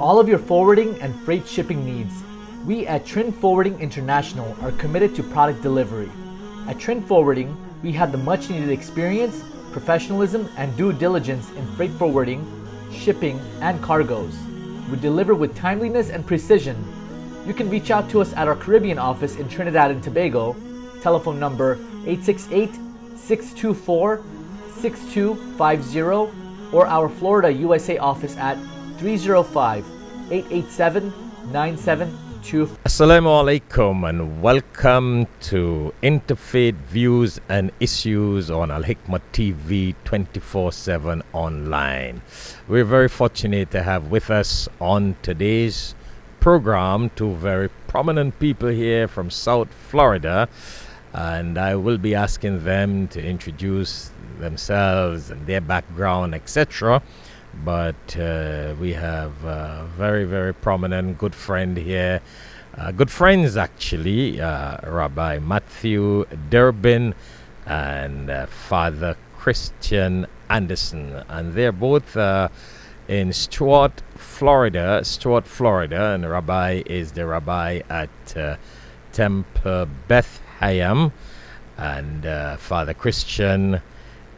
all of your forwarding and freight shipping needs. We at Trin Forwarding International are committed to product delivery. At Trin Forwarding, we have the much needed experience, professionalism, and due diligence in freight forwarding, shipping, and cargoes. We deliver with timeliness and precision. You can reach out to us at our Caribbean office in Trinidad and Tobago, telephone number 868-624-6250, or our Florida USA office at 305-887-9725. Assalamu alaikum and welcome to Interfaith Views and Issues on Alhikmat TV 24/7 online. We're very fortunate to have with us on today's program two very prominent people here from South Florida, and I will be asking them to introduce themselves and their background, etc. But we have a very, very prominent good friend here, good friends actually, Rabbi Matthew Deoband and Father Christian Anderson, and they're both in Stuart, Florida, and Rabbi is the rabbi at Temple Beth Hayam, and Father Christian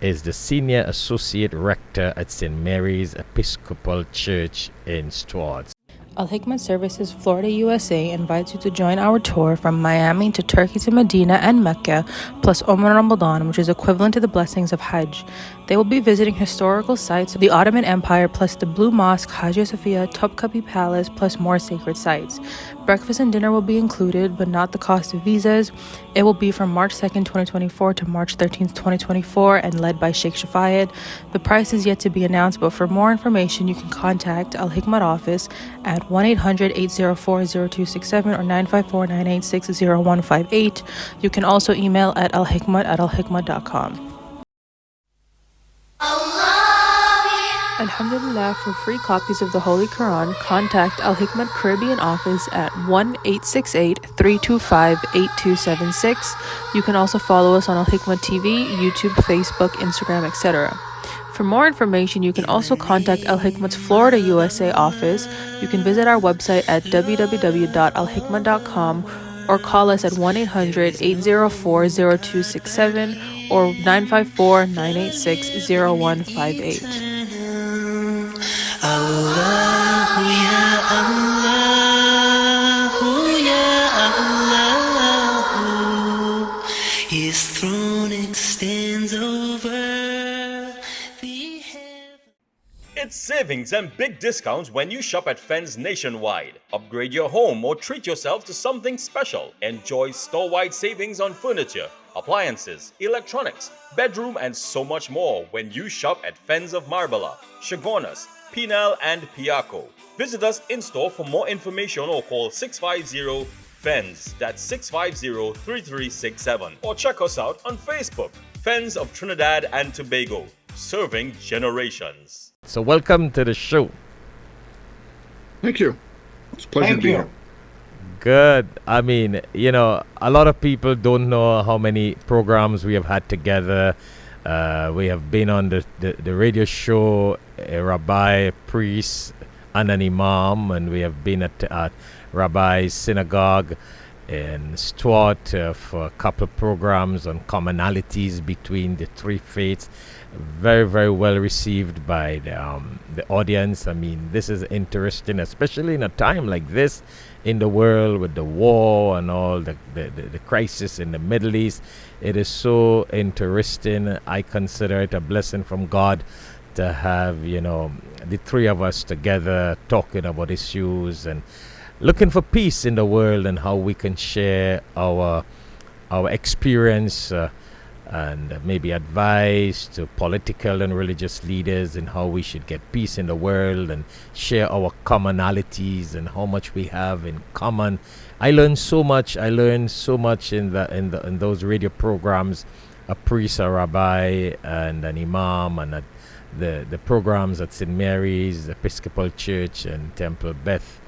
is the Senior Associate Rector at St. Mary's Episcopal Church in Stuart. Alhikmat Services Florida USA invites you to join our tour from Miami to Turkey to Medina and Mecca, plus Umrah Ramadan, which is equivalent to the blessings of Hajj. They will be visiting historical sites of the Ottoman Empire, plus the Blue Mosque, Hagia Sophia, Topkapi Palace, plus more sacred sites. Breakfast and dinner will be included, but not the cost of visas. It will be from March 2nd, 2024 to March 13th, 2024, and led by Shaikh Shafayat. The price is yet to be announced, but for more information, you can contact Alhikmat office at 1-800-804-0267 or 954-986-0158. You can also email at alhikmat@alhikmat.com. Alhamdulillah, for free copies of the Holy Quran, contact Alhikmat Caribbean office at 1-868-325-8276. You can also follow us on Alhikmat TV, YouTube, Facebook, Instagram, etc. For more information, you can also contact Alhikmat's Florida USA office. You can visit our website at www.alhikmat.com or call us at 1-800-804-0267 or 954-986-0158. Allah, ya Allah, ya Allah, His throne extends over the heaven. It's savings and big discounts when you shop at Fens nationwide. Upgrade your home or treat yourself to something special. Enjoy store-wide savings on furniture, appliances, electronics, bedroom, and so much more when you shop at Fens of Marbella, Chagonas, Pinal, and Piaco. Visit us in store for more information or call 650-FENS, that's 650-3367, or check us out on Facebook, Fens of Trinidad and Tobago, serving generations. So welcome to the show. Thank you. It's a pleasure to be here. Good. I mean, you know, a lot of people don't know how many programs we have had together. We have been on the radio show, a rabbi, a priest, and an imam, and we have been at Rabbi's synagogue in Stuart for a couple of programs on commonalities between the three faiths. Very, very well received by the audience. I mean, this is interesting, especially in a time like this in the world with the war and all the crisis in the Middle East. It is so interesting. I consider it a blessing from God to have, you know, the three of us together talking about issues and looking for peace in the world and how we can share our experience and maybe advice to political and religious leaders in how we should get peace in the world and share our commonalities and how much we have in common. I learned so much in those radio programs, a priest, a rabbi, and an imam, and the programs at St. Mary's Episcopal Church and Temple Beth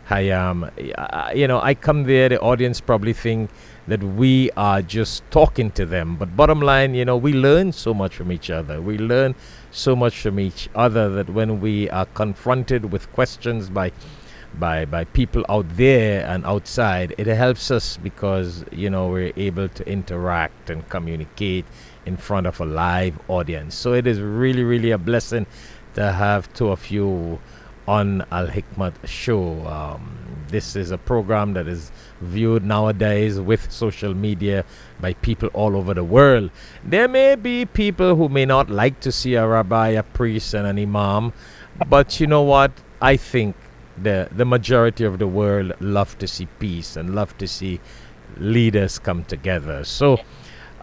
I come there, the audience probably think that we are just talking to them. But bottom line, we learn so much from each other. We learn so much from each other that when we are confronted with questions by people out there and outside, it helps us because, we're able to interact and communicate in front of a live audience. So it is really, really a blessing to have two of you on Alhikmat show. This is a program that is viewed nowadays with social media by people all over the world. There may be people who may not like to see a rabbi, a priest, and an imam, but you know what? I think the majority of the world love to see peace and love to see leaders come together. So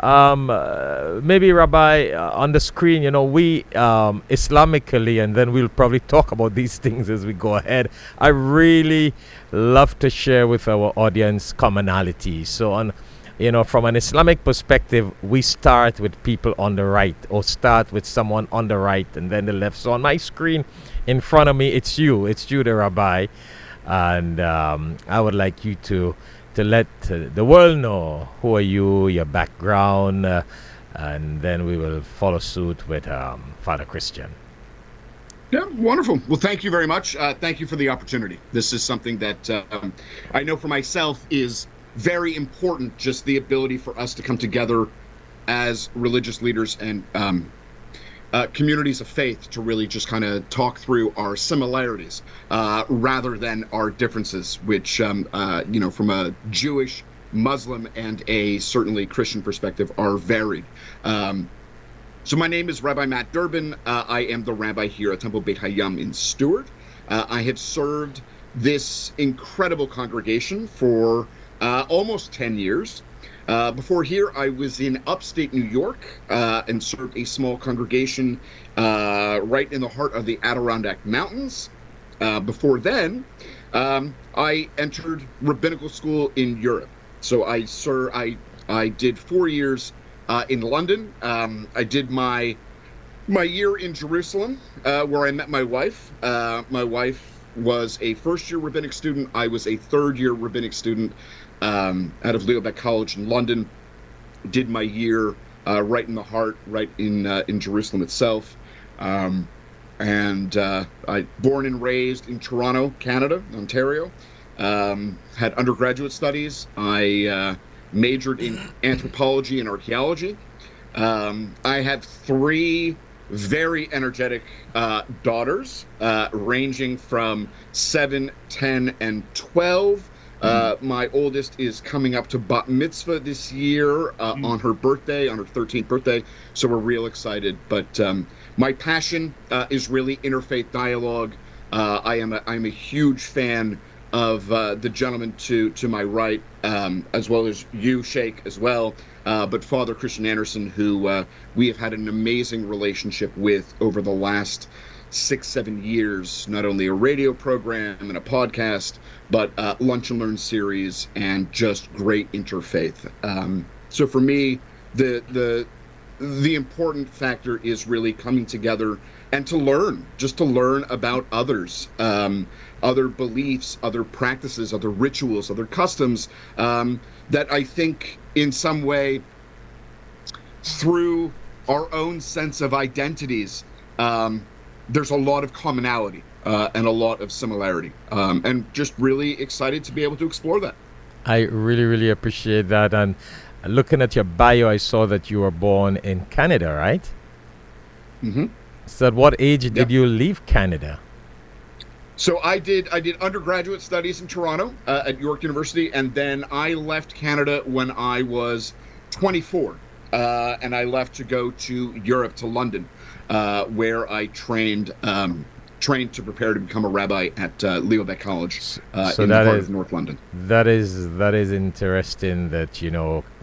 maybe Rabbi, on the screen, we Islamically, and then we'll probably talk about these things as we go ahead. I really love to share with our audience commonalities. So from an Islamic perspective, we start with people on the right, or start with someone on the right and then the left. So on my screen in front of me, it's you, the Rabbi, and I would like you to let the world know who are you, your background, and then we will follow suit with Father Christian. Yeah, wonderful. Well, thank you very much. Thank you for the opportunity. This is something that I know for myself is very important, just the ability for us to come together as religious leaders and communities of faith to really just kind of talk through our similarities rather than our differences, which, from a Jewish, Muslim, and a certainly Christian perspective are varied. So my name is Rabbi Matt Durbin. I am the rabbi here at Temple Beit Hayam in Stewart. I have served this incredible congregation for almost 10 years. Before here, I was in upstate New York and served a small congregation right in the heart of the Adirondack Mountains. Before then, I entered rabbinical school in Europe. So I did 4 years in London. I did my year in Jerusalem, where I met my wife. My wife was a first-year rabbinic student. I was a third-year rabbinic student out of Leo College in London. Did my year right in the heart, right in Jerusalem itself. And I born and raised in Toronto, Canada, Ontario. Had undergraduate studies. I majored in anthropology and archaeology. I have 3 very energetic daughters, ranging from 7, 10, and 12. My oldest is coming up to bat mitzvah this year on her birthday, on her 13th birthday, so we're real excited. But my passion is really interfaith dialogue. I'm a huge fan of the gentleman to my right, as well as you, Sheikh, as well. But Father Christian Anderson, who we have had an amazing relationship with over the last 6-7 years, not only a radio program and a podcast, but Lunch and Learn series and just great interfaith. So for me, the important factor is really coming together and to learn about others, other beliefs, other practices, other rituals, other customs, that I think in some way, through our own sense of identities, there's a lot of commonality and a lot of similarity, and just really excited to be able to explore that. I really, really appreciate that. And looking at your bio, I saw that you were born in Canada, right? Mm-hmm. So at what age did you leave Canada? So I did undergraduate studies in Toronto at York University, and then I left Canada when I was 24, and I left to go to Europe, to London, where I trained to prepare to become a rabbi at Leo College in the heart of North London. That is interesting that,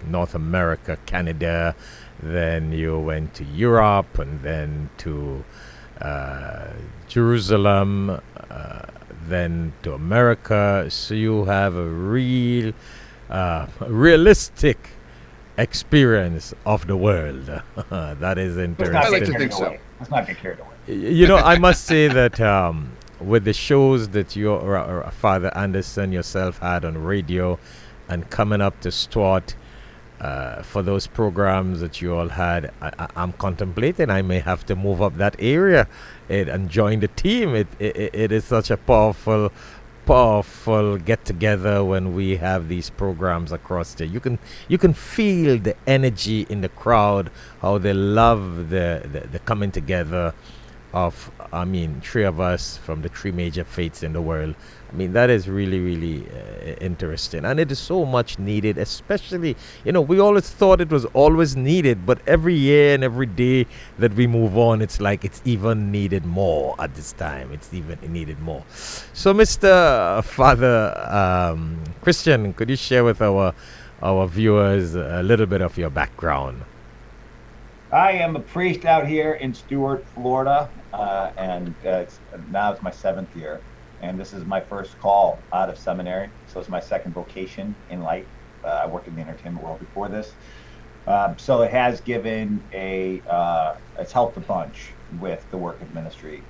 North America, Canada, then you went to Europe and then to Jerusalem, then to America. So you have a realistic experience of the world. That is interesting. I like to think so. Let's not get carried away. I must say that with the shows that your Father Anderson yourself had on radio, and coming up to Stuart for those programs that you all had, I'm contemplating I may have to move up that area and join the team. It is such a powerful get together when we have these programs across there. You can feel the energy in the crowd, how they love the coming together of, I mean, three of us from the three major faiths in the world. I mean, that is really, really interesting. And it is so much needed, especially, we always thought it was always needed, but every year and every day that we move on, it's like it's even needed more at this time. It's even needed more. So, Mr. Father Christian, could you share with our viewers a little bit of your background? I am a priest out here in Stuart, Florida, and now it's my 7th year, and this is my first call out of seminary, so it's my second vocation in life. I worked in the entertainment world before this, so it has given it's helped a bunch with the work of ministry,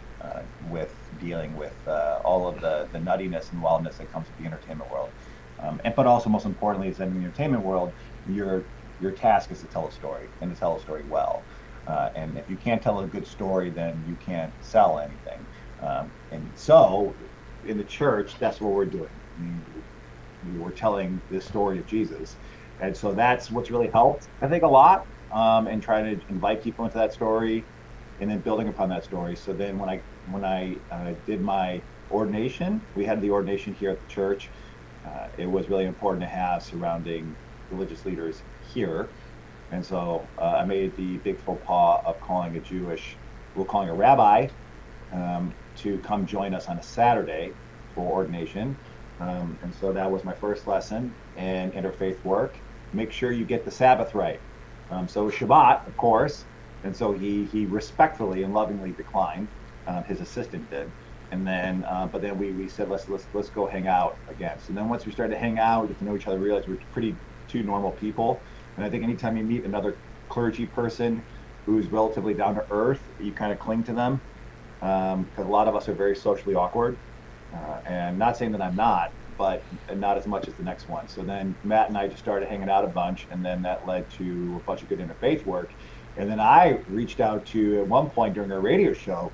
with dealing with all of the nuttiness and wildness that comes with the entertainment world, but also most importantly is that in the entertainment world, your task is to tell a story, and to tell a story well. And if you can't tell a good story, then you can't sell anything. And so, in the church, that's what we're doing. We're telling the story of Jesus. And so that's what's really helped, I think, a lot, and trying to invite people into that story, and then building upon that story. So then when I did my ordination, we had the ordination here at the church. It was really important to have surrounding religious leaders here, and so I made the big faux pas of calling a rabbi to come join us on a Saturday for ordination, and so that was my first lesson in interfaith work. Make sure you get the Sabbath right. So Shabbat, of course, and so he respectfully and lovingly declined. His assistant did, and then but then we said let's go hang out again. So then once we started to hang out, get to know each other, realized we're two normal people. And I think anytime you meet another clergy person who's relatively down to earth, you kind of cling to them, because a lot of us are very socially awkward. And not saying that I'm not, but not as much as the next one. So then Matt and I just started hanging out a bunch, and then that led to a bunch of good interfaith work. And then I reached out to, at one point during our radio show,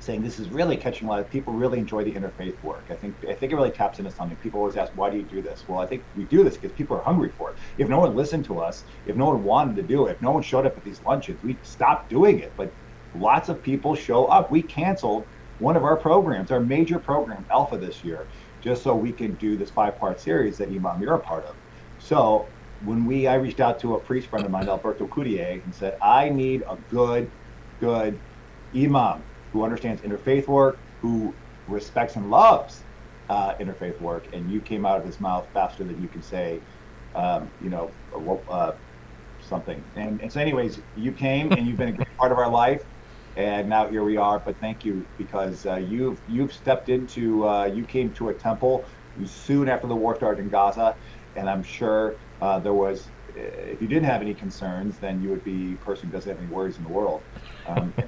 saying this is really catching a lot of people really enjoy the interfaith work. I think it really taps into something. People always ask, why do you do this? Well, I think we do this because people are hungry for it. If no one listened to us, if no one wanted to do it, if no one showed up at these lunches, we stopped doing it. But lots of people show up. We canceled one of our programs, our major program, Alpha, this year, just so we can do this 5-part series that Imaam, you're a part of. So when I reached out to a priest friend of mine, Alberto Coutier, and said, I need a good Imaam who understands interfaith work, who respects and loves interfaith work, and you came out of his mouth faster than you can say, something. And so anyways, you came and you've been a great part of our life, and now here we are. But thank you, because you've stepped into, you came to a temple soon after the war started in Gaza, and I'm sure there was, if you didn't have any concerns, then you would be a person who doesn't have any worries in the world.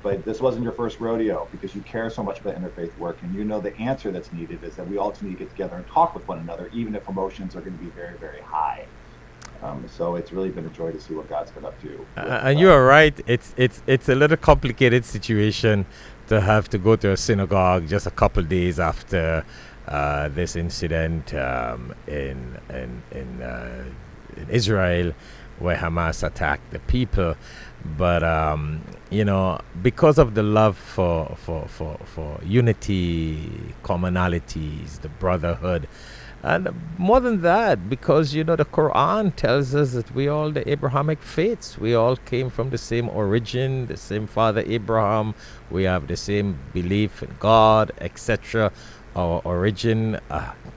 But this wasn't your first rodeo, because you care so much about interfaith work, and you know the answer that's needed is that we all just need to get together and talk with one another, even if emotions are going to be very, very high. So it's really been a joy to see what God's been up to. And you are right. It's a little complicated situation to have to go to a synagogue just a couple days after this incident in Israel, where Hamas attacked the people. But because of the love for unity, commonalities, the brotherhood, and more than that, because the Quran tells us that we all the Abrahamic faiths, we all came from the same origin, the same father Abraham, we have the same belief in God, etc. Our origin,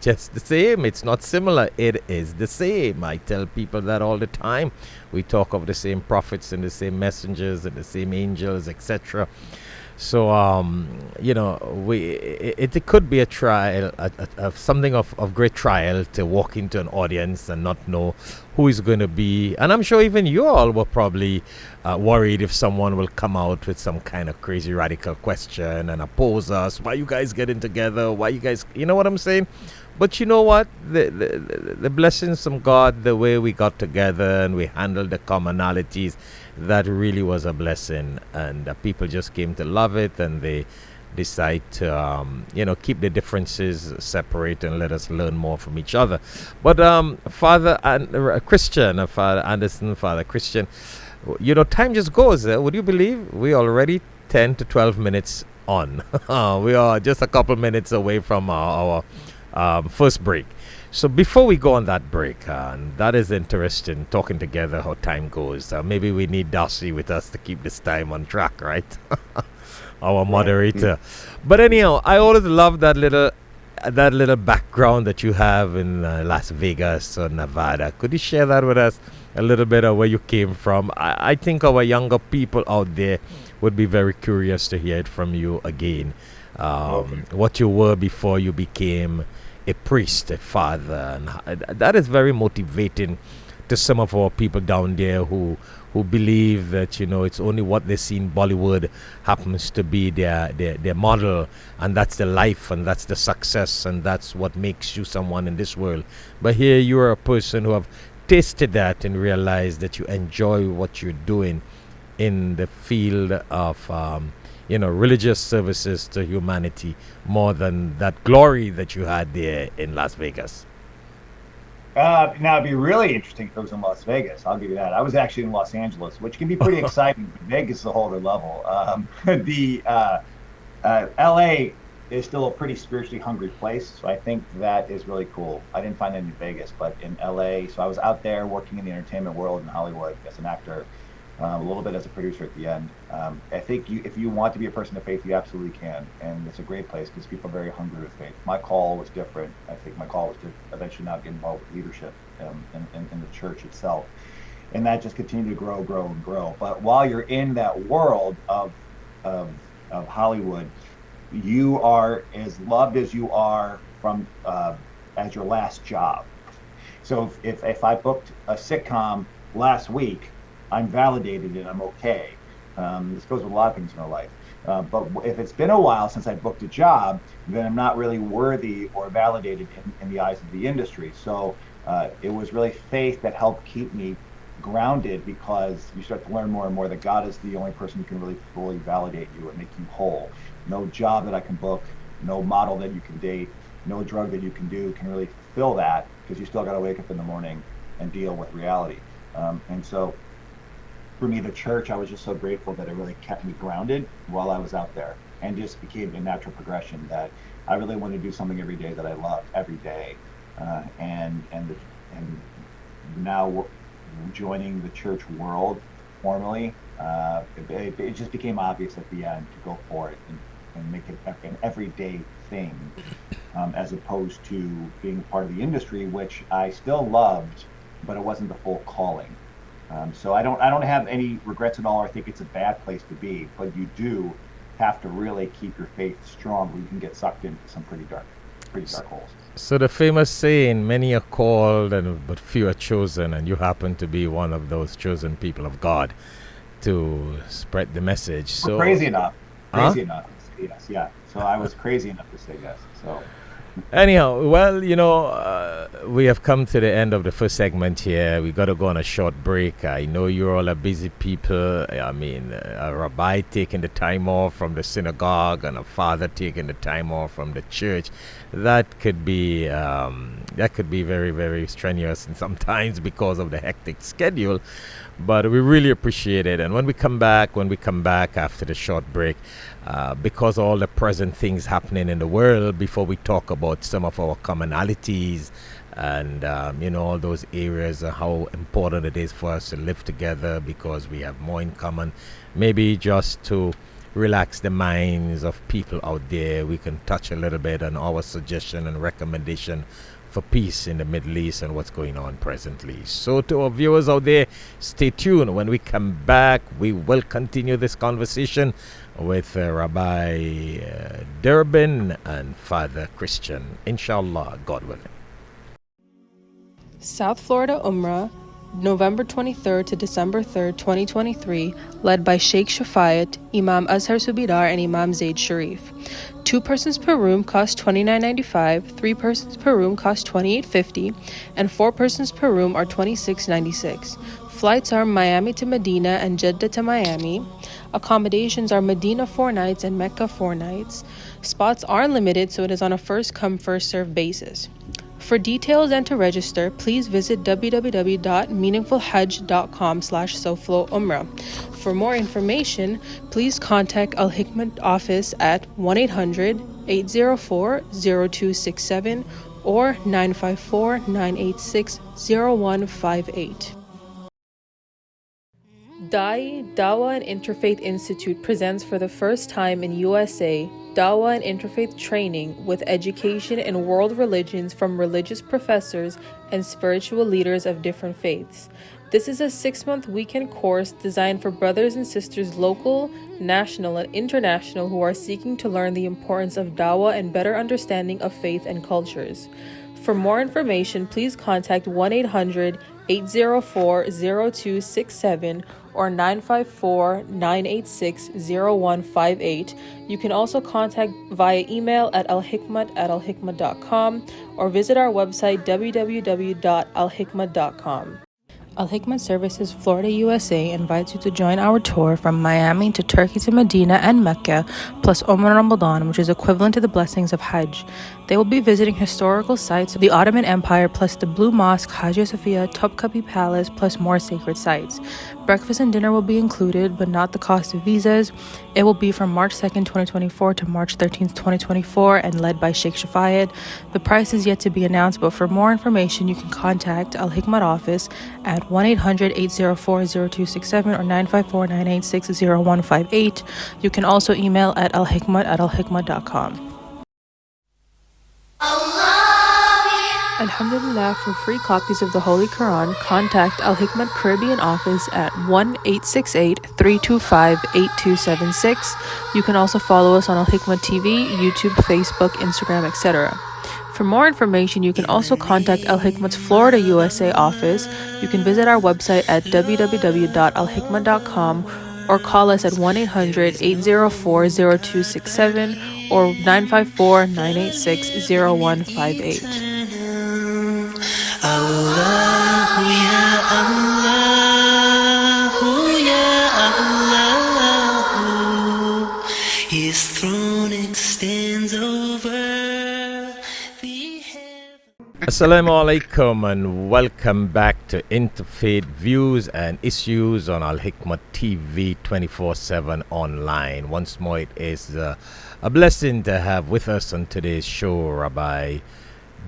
just the same. It's not similar, it is the same. I tell people that all the time. We talk of the same prophets and the same messengers and the same angels, etc. So it could be a trial, something of great trial to walk into an audience and not know who is going to be. And I'm sure even you all were probably worried if someone will come out with some kind of crazy radical question and oppose us. Why you guys getting together? Why you guys, you know what I'm saying? But you know what? The blessings from God, the way we got together and we handled the commonalities, that really was a blessing. And people just came to love it, and they decide to, keep the differences separate and let us learn more from each other. But Father Christian, Father Anderson, Father Christian, time just goes. Would you believe we already 10 to 12 minutes on? We are just a couple minutes away from our first break. So before we go on that break, and that is interesting, talking together how time goes. Maybe we need Darcy with us to keep this time on track, right? Our moderator. But anyhow, I always love that little background that you have in Las Vegas or Nevada. Could you share that with us, a little bit of where you came from? I think our younger people out there would be very curious to hear it from you again. What you were before you became a priest, a father, and that is very motivating to some of our people down there who believe that it's only what they see in Bollywood happens to be their model, and that's the life, and that's the success, and that's what makes you someone in this world. But here you are a person who have tasted that and realized that you enjoy what you're doing in the field of religious services to humanity more than that glory that you had there in Las Vegas. Now, it'd be really interesting if it was in Las Vegas. I'll give you that. I was actually in Los Angeles, which can be pretty exciting. Vegas is a whole other level. LA is still a pretty spiritually hungry place, so I think that is really cool. I didn't find it in Vegas, but in LA. So I was out there working in the entertainment world in Hollywood as an actor. A little bit as a producer at the end. I think if you want to be a person of faith, you absolutely can. And it's a great place because people are very hungry with faith. My call was different. I think my call was to eventually not get involved with leadership in the church itself. And that just continued to grow, grow, and grow. But while you're in that world of Hollywood, you are as loved as you are from as your last job. So if I booked a sitcom last week, I'm validated and I'm okay. This goes with a lot of things in our life. But if it's been a while since I booked a job, then I'm not really worthy or validated in the eyes of the industry. So it was really faith that helped keep me grounded, because you start to learn more and more that God is the only person who can really fully validate you and make you whole. No job that I can book, no model that you can date, no drug that you can do can really fulfill that, because you still got to wake up in the morning and deal with reality. And so for me, the church, I was just so grateful that it really kept me grounded while I was out there, and just became a natural progression that I really want to do something every day that I love every day. And now joining the church world formally, it just became obvious at the end to go for it and make it an everyday thing, as opposed to being part of the industry, which I still loved, but it wasn't the full calling. So I don't have any regrets at all. I think it's a bad place to be, but you do have to really keep your faith strong, or you can get sucked into some pretty dark holes. So the famous saying, many are called but few are chosen, and you happen to be one of those chosen people of God to spread the message. So crazy enough to say yes. Yeah. So I was crazy enough to say yes. So anyhow, well, we have come to the end of the first segment here. We got to go on a short break. I know you're all a busy people. I mean, a rabbi taking the time off from the synagogue and a father taking the time off from the church. That could be very, very strenuous, and sometimes because of the hectic schedule. But we really appreciate it. And when we come back after the short break, because all the present things happening in the world, before we talk about some of our commonalities and all those areas, how important it is for us to live together because we have more in common, maybe just to relax the minds of people out there, we can touch a little bit on our suggestion and recommendation for peace in the Middle East and what's going on presently. So to our viewers out there, stay tuned. When we come back, we will continue this conversation with Rabbi Deoband and Father Christian, inshallah, God willing. South Florida Umrah, November 23rd to December 3rd, 2023, led by Shaikh Shafayat, Imam Azhar Subidar, and Imam Zaid Sharif. 2 persons per room cost $29.95, 3 persons per room cost $28.50, and 4 persons per room are $26.96. Flights are Miami to Medina and Jeddah to Miami. Accommodations are Medina 4 nights and Mecca 4 nights. Spots are limited, so it is on a first-come, first-served basis. For details and to register, please visit www.meaningfulhajj.com/SoFloUmrah. For more information, please contact Alhikmat office at 1-800-804-0267 or 954-986-0158. Dawah and Interfaith Institute presents for the first time in U.S.A. Dawah and Interfaith training with education in world religions from religious professors and spiritual leaders of different faiths. This is a 6-month weekend course designed for brothers and sisters local, national, and international who are seeking to learn the importance of Dawah and better understanding of faith and cultures. For more information, please contact 1-800-804-0267 or 954-986-0158. You can also contact via email at alhikmat@alhikmat.com or visit our website www.alhikmat.com. Alhikmat Services Florida USA invites you to join our tour from Miami to Turkey to Medina and Mecca, plus Ramadan, which is equivalent to the blessings of Hajj. They will be visiting historical sites of the Ottoman Empire, plus the Blue Mosque, Hagia Sophia, Topkapi Palace, plus more sacred sites. Breakfast and dinner will be included, but not the cost of visas. It will be from March 2nd, 2024 to March 13th, 2024, and led by Shaikh Shafayat. The price is yet to be announced, but for more information, you can contact Alhikmat office at 1-800-804-0267 or 954-986-0158. You can also email at alhikmat@alhikmat.com. Alhamdulillah, for free copies of the Holy Quran, contact Alhikmat Caribbean office at 1-868-325-8276. You can also follow us on Alhikmat TV, YouTube, Facebook, Instagram, etc. For more information, you can also contact Alhikmat's Florida USA office. You can visit our website at www.alhikmat.com or call us at 1-800-804-0267 or 954-986-0158. Allah, ya Allah, ya Allah, His throne extends over the heavens. Assalamu alaikum and welcome back to Interfaith Views and Issues on Alhikmat TV 24/7 online. Once more, it is a blessing to have with us on today's show Rabbi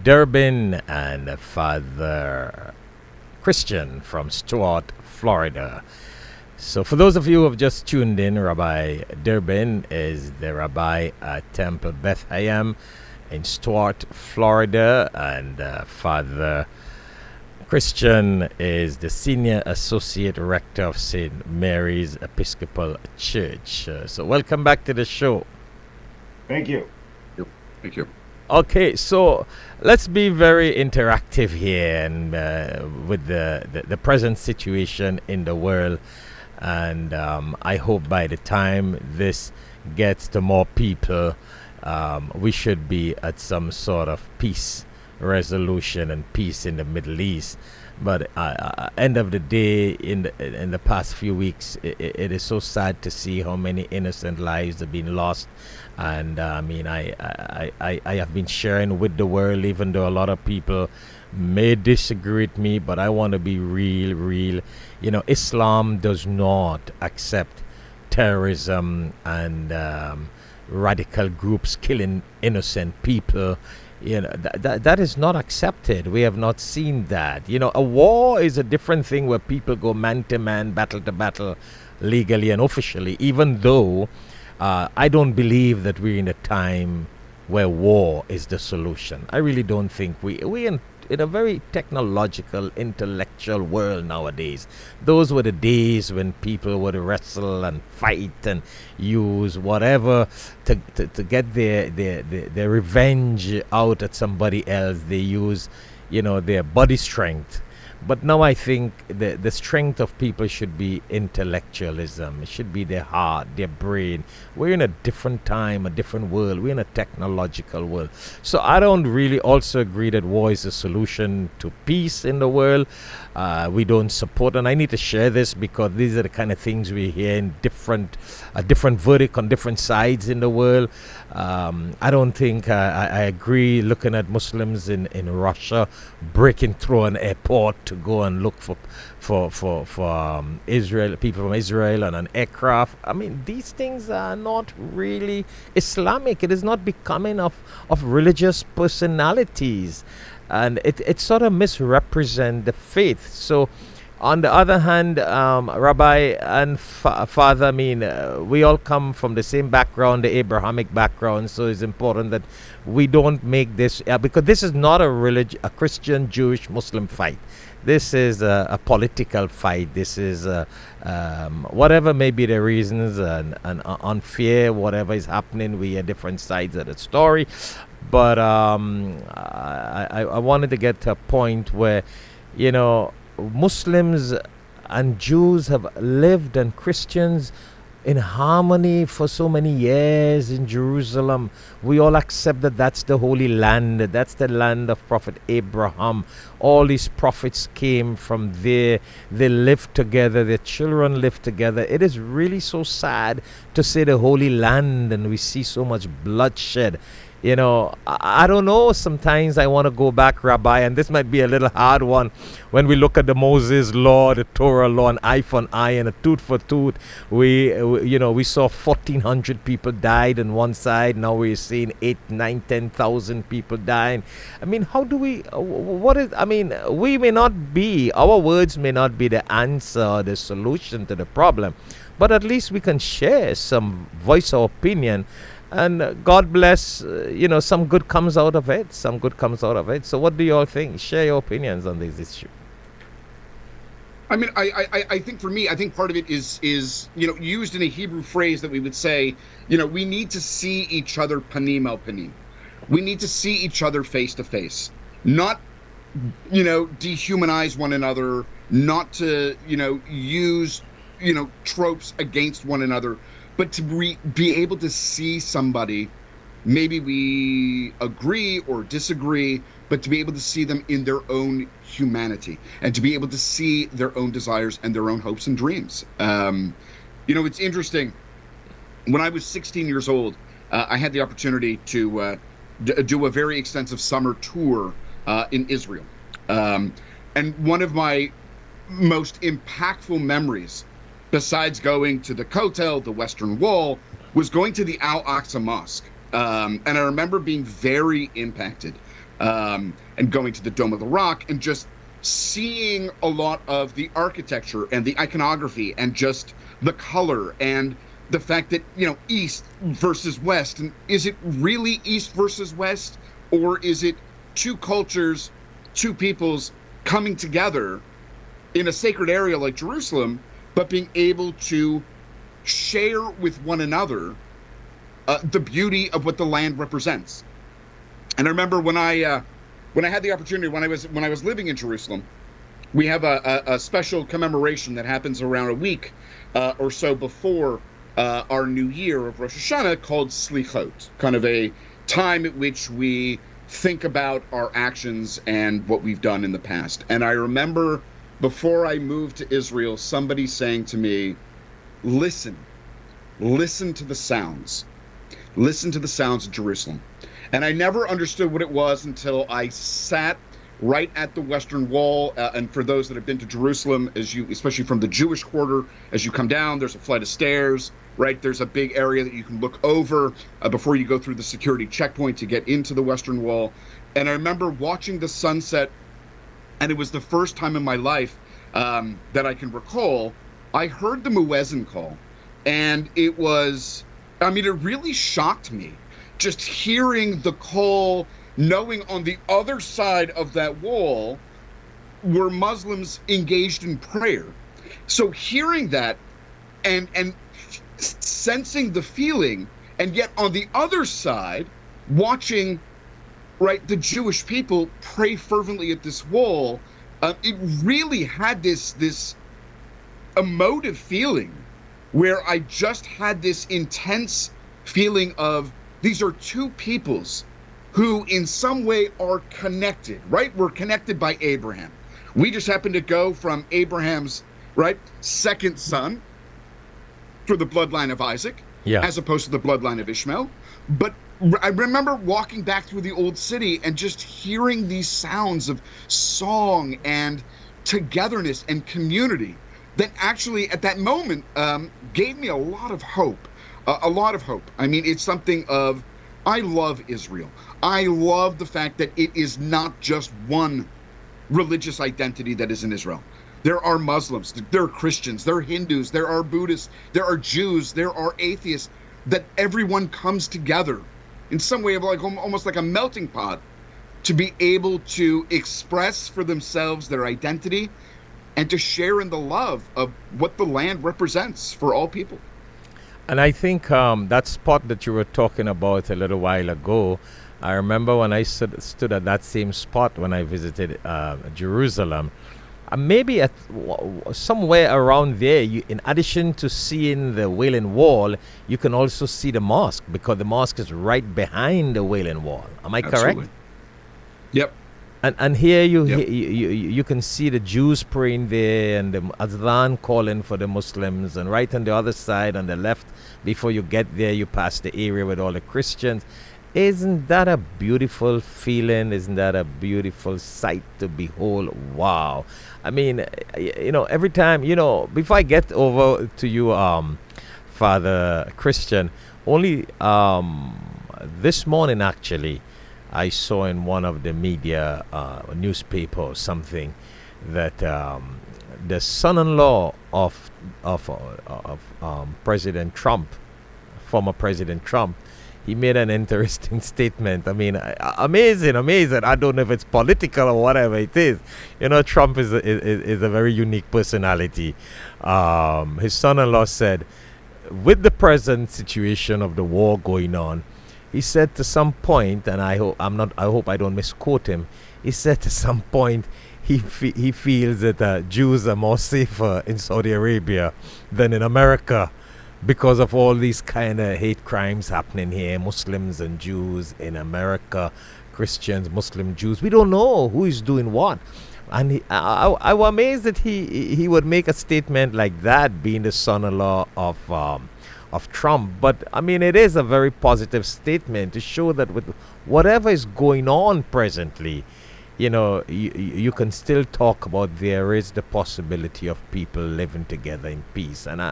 Deoband and Father Christian from Stuart, Florida. So for those of you who have just tuned in, Rabbi Deoband is the rabbi at Temple Beth Hayam in Stuart, Florida, and Father Christian is the Senior Associate Rector of St. Mary's Episcopal Church. So welcome back to the show. Thank you. Thank you. Okay, so let's be very interactive here and with the present situation in the world. And I hope by the time this gets to more people, we should be at some sort of peace resolution and peace in the Middle East. But end of the day, in the past few weeks, it is so sad to see how many innocent lives have been lost. And I mean, I have been sharing with the world, even though a lot of people may disagree with me, but I want to be real. You know, Islam does not accept terrorism and radical groups killing innocent people. You know, that is not accepted. We have not seen that. You know, a war is a different thing where people go man to man, battle to battle, legally and officially, even though I don't believe that we're in a time where war is the solution. I really don't think we in a very technological, intellectual world nowadays. Those were the days when people would wrestle and fight and use whatever to get their revenge out at somebody else. They use, their body strength. But now I think the strength of people should be intellectualism. It should be their heart, their brain. We're in a different time, a different world. We're in a technological world. So I don't really also agree that war is a solution to peace in the world. We don't support, and I need to share this because these are the kind of things we hear in different verdict on different sides in the world. I don't think I agree looking at Muslims in Russia breaking through an airport to go and look for Israel, people from Israel on an aircraft. I mean, these things are not really Islamic. It is not becoming of religious personalities, and it sort of misrepresents the faith. So on the other hand, Rabbi and Father, I mean, we all come from the same background, the Abrahamic background, so it's important that we don't make this, because this is not a Christian, Jewish, Muslim fight. This is a political fight. This is whatever may be the reasons and unfair, whatever is happening, we are different sides of the story. But I wanted to get to a point where, Muslims and Jews have lived, and Christians, in harmony for so many years in Jerusalem. We all accept that that's the Holy Land. That's the land of Prophet Abraham. All these prophets came from there. They lived together. Their children lived together. It is really so sad to say the Holy Land, and we see so much bloodshed. I don't know. Sometimes I want to go back, Rabbi, and this might be a little hard one. When we look at the Moses law, the Torah law, an eye for an eye and a tooth for tooth, we saw 1,400 people died on one side. Now we're seeing 8, 9, 10,000 people dying. I mean, how do we? We may not be. Our words may not be the answer or the solution to the problem, but at least we can share some voice or opinion. And God bless, some good comes out of it. Some good comes out of it. So what do you all think? Share your opinions on this issue. I mean, I think for me, I think part of it is used in a Hebrew phrase that we would say, we need to see each other panim el panim. We need to see each other face to face, not, dehumanize one another, not to, use, tropes against one another, but to be able to see somebody, maybe we agree or disagree, but to be able to see them in their own humanity and to be able to see their own desires and their own hopes and dreams. It's interesting. When I was 16 years old, I had the opportunity to do a very extensive summer tour in Israel. And one of my most impactful memories, besides going to the Kotel, the Western Wall, was going to the Al-Aqsa Mosque. And I remember being very impacted and going to the Dome of the Rock and just seeing a lot of the architecture and the iconography and just the color and the fact that, East versus West. And is it really East versus West? Or is it two cultures, two peoples coming together in a sacred area like Jerusalem, but being able to share with one another the beauty of what the land represents? And I remember when I had the opportunity, when I was living in Jerusalem, we have a special commemoration that happens around a week or so before our new year of Rosh Hashanah, called Slichot, kind of a time at which we think about our actions and what we've done in the past. And I remember, before I moved to Israel, somebody saying to me, listen to the sounds. Listen to the sounds of Jerusalem. And I never understood what it was until I sat right at the Western Wall. And for those that have been to Jerusalem, especially from the Jewish quarter, as you come down, there's a flight of stairs, right? There's a big area that you can look over before you go through the security checkpoint to get into the Western Wall. And I remember watching the sunset, and it was the first time in my life that I can recall, I heard the muezzin call. And it really shocked me. just hearing the call, knowing on the other side of that wall were Muslims engaged in prayer. So hearing that and sensing the feeling, and yet on the other side, watching, right, the Jewish people pray fervently at this wall, it really had this emotive feeling where I just had this intense feeling of these are two peoples who in some way are connected, right? We're connected by Abraham. We just happen to go from Abraham's, right, second son through the bloodline of Isaac, as opposed to the bloodline of Ishmael. But I remember walking back through the old city and just hearing these sounds of song and togetherness and community that actually at that moment gave me a lot of hope. A lot of hope. I mean, it's something of, I love Israel. I love the fact that it is not just one religious identity that is in Israel. There are Muslims, there are Christians, there are Hindus, there are Buddhists, there are Jews, there are atheists, that everyone comes together in some way of like almost like a melting pot to be able to express for themselves their identity and to share in the love of what the land represents for all people. And I think that spot that you were talking about a little while ago, I remember when I stood at that same spot when I visited Jerusalem. Maybe at somewhere around there, in addition to seeing the Wailing Wall, you can also see the mosque, because the mosque is right behind the Wailing Wall. Am I correct? Yep. And here you can see the Jews praying there, and the Adhan calling for the Muslims, and right on the other side, on the left, before you get there, you pass the area with all the Christians. Isn't that a beautiful feeling? Isn't that a beautiful sight to behold? Wow. I mean, every time, before I get over to you, Father Christian, only this morning, actually, I saw in one of the media, newspaper or something, that the son-in-law of President Trump, former President Trump, he made an interesting statement. I mean, amazing. I don't know if it's political or whatever it is. Trump is a very unique personality. His son-in-law said, with the present situation of the war going on, he said to some point, and I hope I don't misquote him. He said to some point, he feels that Jews are more safer in Saudi Arabia than in America, because of all these kind of hate crimes happening here, Muslims and Jews in America, Christians, Muslim, Jews. We don't know who is doing what. And I was amazed that he would make a statement like that, being the son-in-law of Trump. But I mean, it is a very positive statement to show that with whatever is going on presently, you can still talk about there is the possibility of people living together in peace. And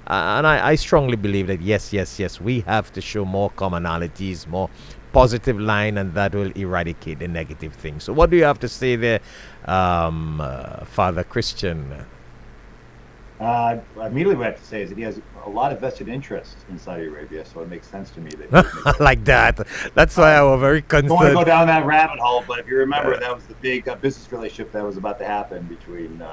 I strongly believe that yes, we have to show more commonalities, more positive line, and that will eradicate the negative things. So what do you have to say there, Father Christian? Immediately what I have to say is that he has a lot of vested interest in Saudi Arabia, so it makes sense to me that like that. That's why I was very concerned. I don't want to go down that rabbit hole, but if you remember, that was the big business relationship that was about to happen between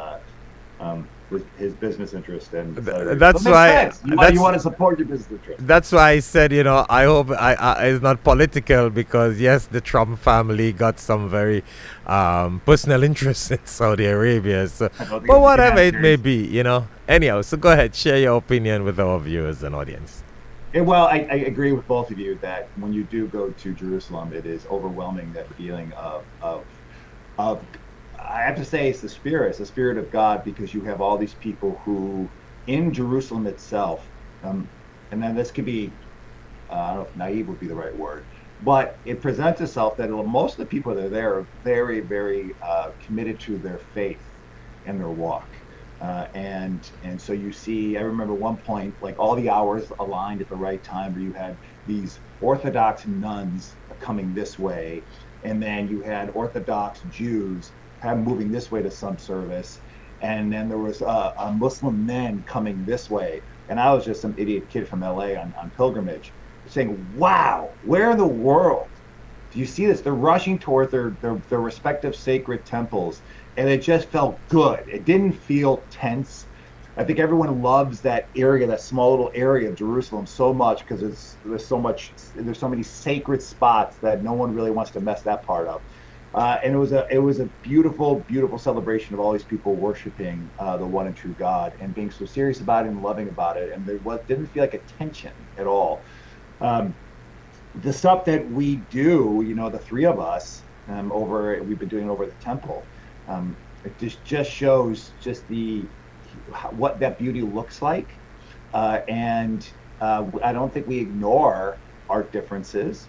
his business interest and that's why you want to support your business interest. That's why I said, I hope it's not political, because yes, the Trump family got some very personal interests in Saudi Arabia. So, but whatever it may be, Anyhow, so go ahead, share your opinion with our viewers and audience. Well, I agree with both of you that when you do go to Jerusalem, it is overwhelming, that feeling of I have to say it's the spirit of God, because you have all these people who, in Jerusalem itself, and then this could be, I don't know if naive would be the right word, but it presents itself that most of the people that are there are very, very committed to their faith and their walk. And so you see, I remember one point, like all the hours aligned at the right time, where you had these Orthodox nuns coming this way, and then you had Orthodox Jews moving this way to some service, and then there was Muslim men coming this way, and I was just some idiot kid from LA on pilgrimage, saying, wow, where in the world do you see this? They're rushing toward their respective sacred temples, and it just felt good. It didn't feel tense. I think everyone loves that area, that small little area of Jerusalem so much because there's so many sacred spots that no one really wants to mess that part up. And it was a beautiful, beautiful celebration of all these people worshiping the one and true God and being so serious about it and loving about it. And didn't feel like a tension at all. The stuff that we do, the three of us, we've been doing over the temple. It just shows just what that beauty looks like, and I don't think we ignore our differences,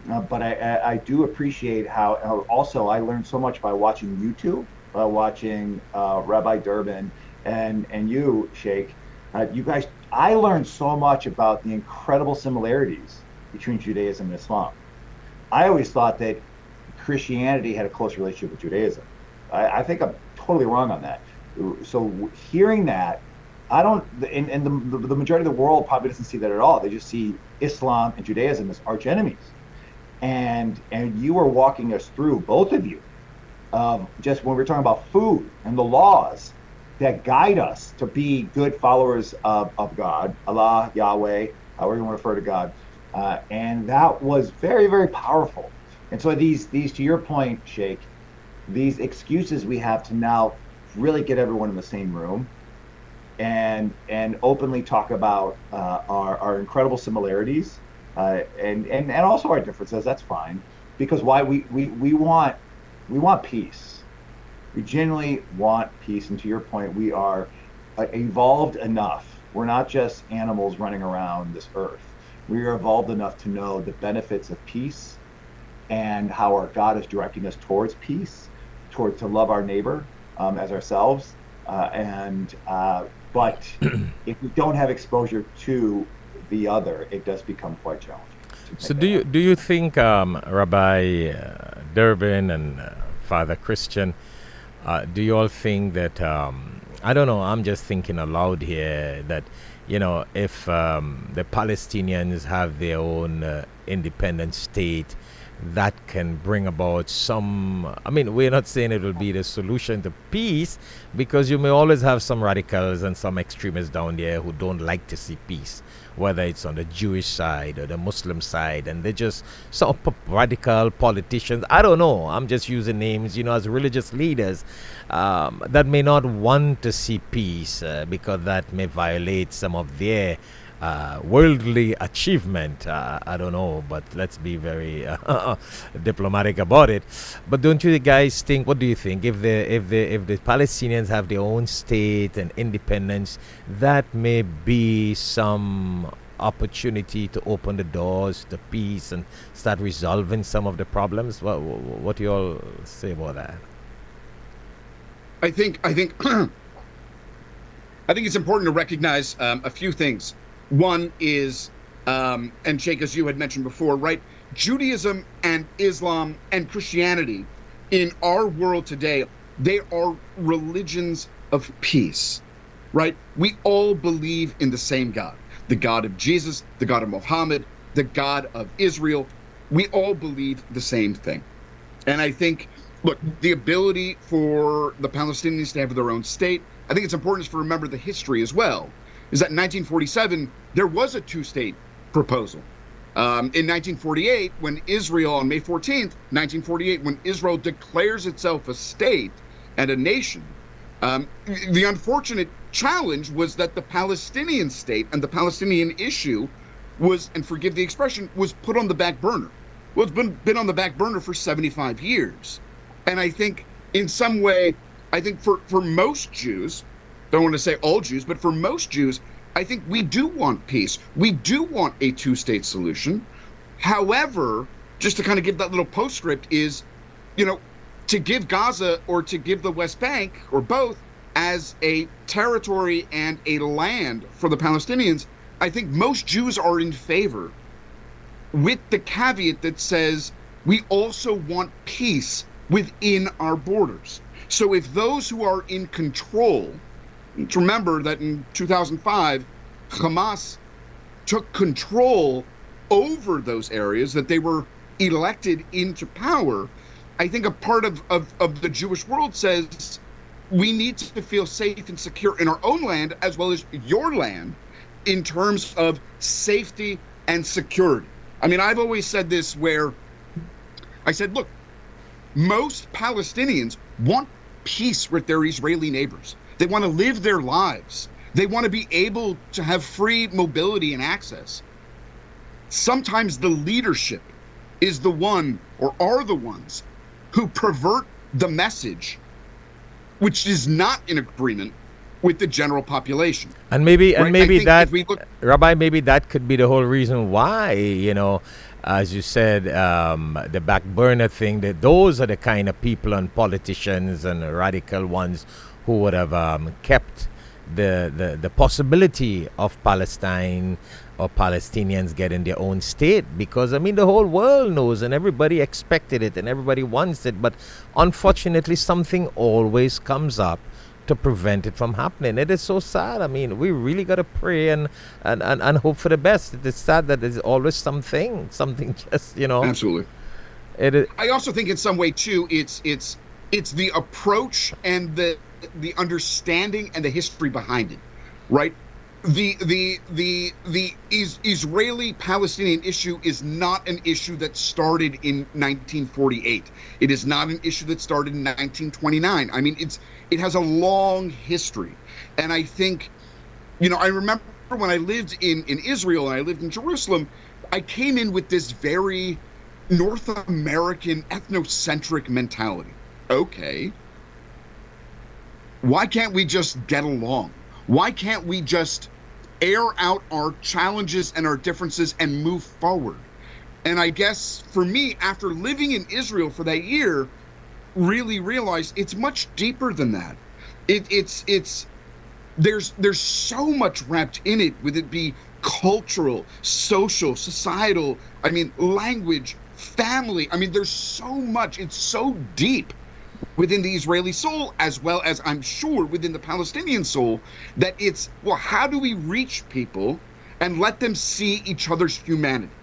but I do appreciate how also I learned so much by watching YouTube, watching Rabbi Durbin and you, Sheikh. You guys, I learned so much about the incredible similarities between Judaism and Islam. I always thought that Christianity had a close relationship with Judaism. I think I'm totally wrong on that. So hearing that, and the majority of the world probably doesn't see that at all. They just see Islam and Judaism as arch enemies. And you were walking us through, both of you, just when we're talking about food and the laws that guide us to be good followers of God, Allah, Yahweh, however you want to refer to God. And that was very, very powerful. And so these, to your point, Sheikh, these excuses we have to now really get everyone in the same room and openly talk about our incredible similarities and also our differences. That's fine, because we want peace. We genuinely want peace. And to your point, we are evolved enough. We're not just animals running around this earth. We are evolved enough to know the benefits of peace and how our God is directing us towards peace, to love our neighbor as ourselves. But if we don't have exposure to the other, it does become quite challenging. So do you think Rabbi Durbin and Father Christian, do you all think that, I don't know, I'm just thinking aloud here, that if the Palestinians have their own independent state, that can bring about we're not saying it will be the solution to peace, because you may always have some radicals and some extremists down there who don't like to see peace, whether it's on the Jewish side or the Muslim side, and they're just some radical politicians. I don't know, I'm just using names, as religious leaders that may not want to see peace because that may violate some of their worldly achievement. I don't know, but let's be very diplomatic about it. But don't you guys think? What do you think? If the Palestinians have their own state and independence, that may be some opportunity to open the doors to peace and start resolving some of the problems. What do you all say about that? I think it's important to recognize a few things. One is, and Sheikh, as you had mentioned before, right? Judaism and Islam and Christianity in our world today, they are religions of peace, right? We all believe in the same God, the God of Jesus, the God of Muhammad, the God of Israel. We all believe the same thing. And I think, look, the ability for the Palestinians to have their own state, I think it's important to remember the history as well. Is that in 1947, there was a two-state proposal. In 1948, when Israel, on May 14th, 1948, when Israel declares itself a state and a nation, the unfortunate challenge was that the Palestinian state and the Palestinian issue was, and forgive the expression, was put on the back burner. Well, it's been on the back burner for 75 years. And I think in some way, I think for most Jews, don't want to say all Jews, but for most Jews, I think we do want peace. We do want a two-state solution. However, just to kind of give that little postscript is, to give Gaza or to give the West Bank, or both, as a territory and a land for the Palestinians, I think most Jews are in favor, with the caveat that says we also want peace within our borders. So if those who are in control, remember that in 2005, Hamas took control over those areas, that they were elected into power. I think a part of the Jewish world says we need to feel safe and secure in our own land as well as your land in terms of safety and security. I mean, I've always said this, where I said, look, most Palestinians want peace with their Israeli neighbors. They want to live their lives. They want to be able to have free mobility and access. Sometimes the leadership is the one, or are the ones, who pervert the message, which is not in agreement with the general population. And maybe that, Rabbi, maybe that could be the whole reason why, as you said, the back burner thing, that those are the kind of people and politicians and radical ones who would have kept the possibility of Palestine or Palestinians getting their own state, because I mean the whole world knows and everybody expected it and everybody wants it, but unfortunately something always comes up to prevent it from happening. It is so sad. I mean, we really got to pray and hope for the best. It is sad that there's always something just, Absolutely. It is. I also think in some way too, it's the approach and the understanding and the history behind it, right? The Israeli-Palestinian issue is not an issue that started in 1948. It is not an issue that started in 1929. I mean, it has a long history. And I think, I remember when I lived in Israel and I lived in Jerusalem, I came in with this very North American ethnocentric mentality. Okay, why can't we just get along? Why can't we just air out our challenges and our differences and move forward? And I guess for me, after living in Israel for that year, really realized it's much deeper than that. There's so much wrapped in it, with it be cultural, social, societal, I mean, language, family. I mean, there's so much, it's so deep within the Israeli soul, as well as I'm sure within the Palestinian soul, that it's, well, how do we reach people and let them see each other's humanity,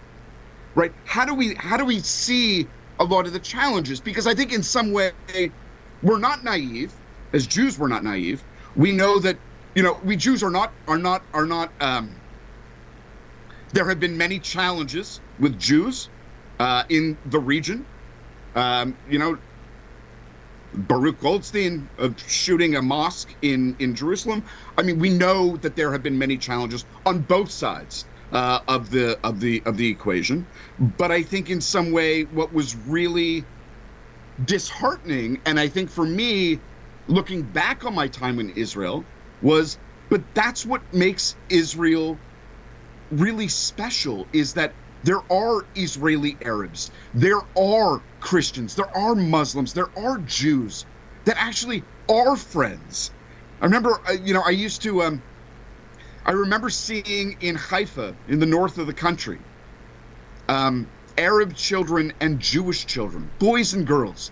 right? How do we see a lot of the challenges? Because I think in some way we're not naive. As Jews, we're not naive. We know that, we Jews are not. There have been many challenges with Jews in the region. Baruch Goldstein shooting a mosque in Jerusalem. I mean, we know that there have been many challenges on both sides of the equation. But I think in some way, what was really disheartening, and I think for me, looking back on my time in Israel, was, but that's what makes Israel really special, is that there are Israeli Arabs, there are Christians, there are Muslims, there are Jews that actually are friends. I remember, I remember seeing in Haifa, in the north of the country, Arab children and Jewish children, boys and girls,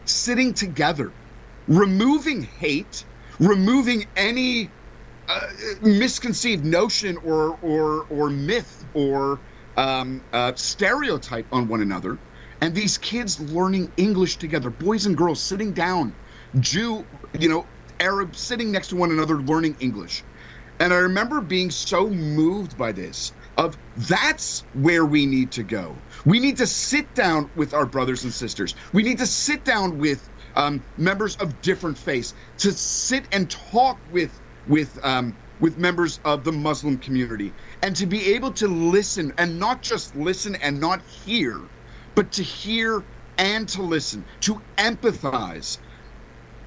sitting together, removing hate, removing any misconceived notion or myth or stereotype on one another, and these kids learning English together, boys and girls sitting down, Jew, Arab sitting next to one another learning English. And I remember being so moved by this, of that's where we need to go. We need to sit down with our brothers and sisters. We need to sit down with members of different faiths, to sit and talk with members of the Muslim community, and to be able to listen, and not just listen and not hear, but to hear and to listen, to empathize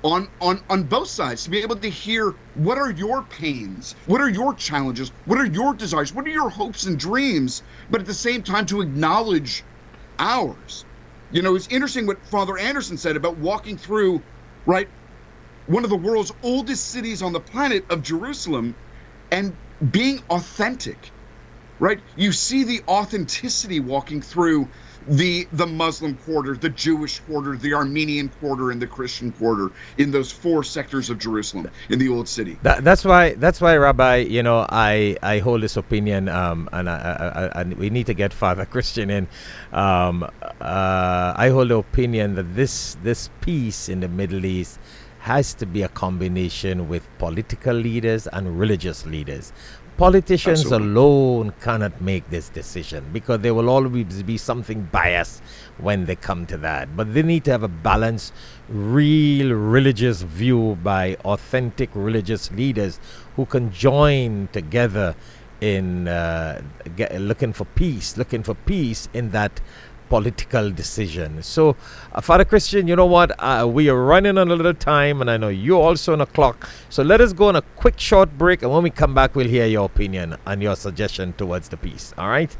on both sides, to be able to hear, what are your pains, what are your challenges, what are your desires, what are your hopes and dreams, but at the same time to acknowledge ours. It's interesting what Father Anderson said about walking through, right, one of the world's oldest cities on the planet of Jerusalem, and being authentic, right? You see the authenticity walking through the Muslim quarter, the Jewish quarter, the Armenian quarter, and the Christian quarter in those 4 sectors of Jerusalem in the Old City. That's why, Rabbi, I hold this opinion, and we need to get Father Christian in. I hold the opinion that this peace in the Middle East has to be a combination with political leaders and religious leaders. Politicians Absolutely. alone cannot make this decision because there will always be something biased when they come to that. But they need to have a balanced, real religious view by authentic religious leaders who can join together in looking for peace in that political decision. So, Father Christian, you know what? We are running on a little time, and I know you're also on a clock. So let us go on a quick short break, and when we come back, we'll hear your opinion and your suggestion towards the peace. All right?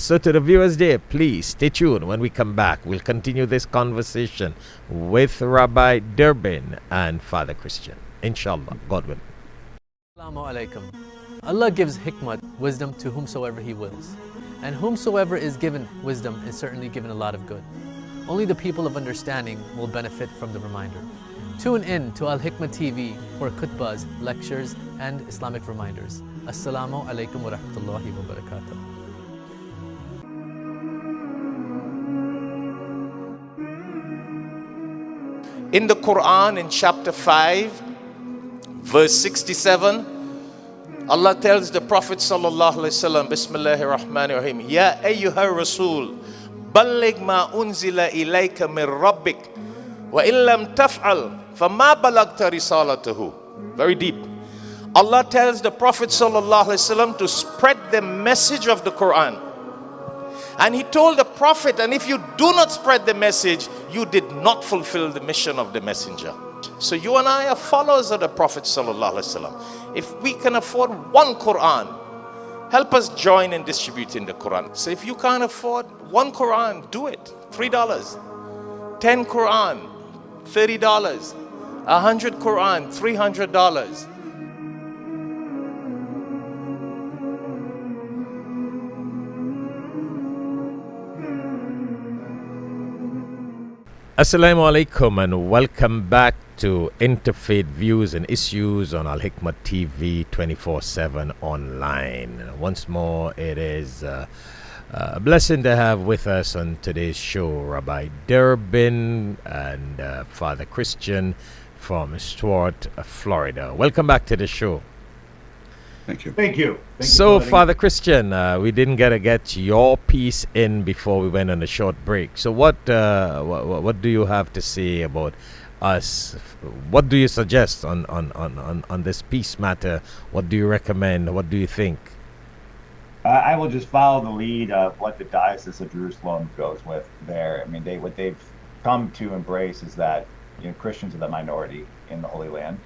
So to the viewers there, please stay tuned. When we come back, we'll continue this conversation with Rabbi Durbin and Father Christian. Inshallah, God willing. Assalamu alaikum. Allah gives hikmat, wisdom, to whomsoever He wills. And whomsoever is given wisdom is certainly given a lot of good. Only the people of understanding will benefit from the reminder. Tune in to alhikmattv for khutbahs, lectures, and Islamic reminders. Assalamu alaikum wa rahmatullahi wa barakatuh. In the Quran, in chapter 5, verse 67, Allah tells the Prophet sallallahu alaihi wasallam, Bismillahir Rahmanir Rahim, Ya ayyuhar Rasul, balligh ma unzila ilayka min rabbik, wa illam taf'al, fama balagta risalatahu. Very deep. Allah tells the Prophet sallallahu alaihi wasallam to spread the message of the Quran. And he told the Prophet, and if you do not spread the message, you did not fulfill the mission of the messenger. So you and I are followers of the Prophet sallallahu alaihi wasallam. If we can afford one Quran, help us join in distributing the Quran. So if you can't afford one Quran, do it. $3. 10 Quran, $30. 100 Quran, $300. Assalamu alaikum and welcome back to Interfaith Views and Issues on Alhikmat TV 24/7 online. Once more, it is a blessing to have with us on today's show Rabbi Durbin and Father Christian from Stuart, Florida. Welcome back to the show. Thank you. Thank you. So, Father Christian, we didn't get your piece in before we went on a short break. So, what do you have to say about us? What do you suggest on this peace matter? What do you recommend? What do you think? I will just follow the lead of what the Diocese of Jerusalem goes with there. I mean, what they've come to embrace is that Christians are the minority in the Holy Land.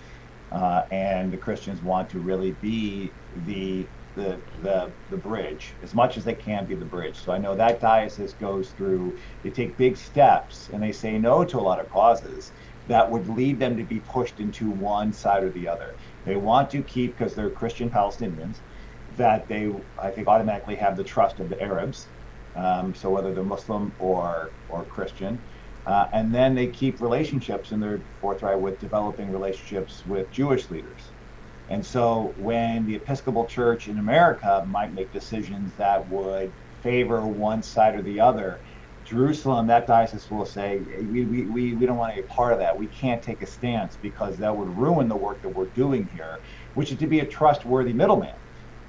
And the Christians want to really be the bridge as much as they can be the bridge. So I know that diocese goes through, they take big steps and they say no to a lot of causes that would lead them to be pushed into one side or the other. They want to keep, because they're Christian Palestinians, that they, I think, automatically have the trust of the Arabs. So whether they're Muslim or Christian. And then they keep relationships, and they're forthright with developing relationships with Jewish leaders. And so when the Episcopal Church in America might make decisions that would favor one side or the other, Jerusalem, that diocese will say, we don't want to be a part of that. We can't take a stance because that would ruin the work that we're doing here, which is to be a trustworthy middleman.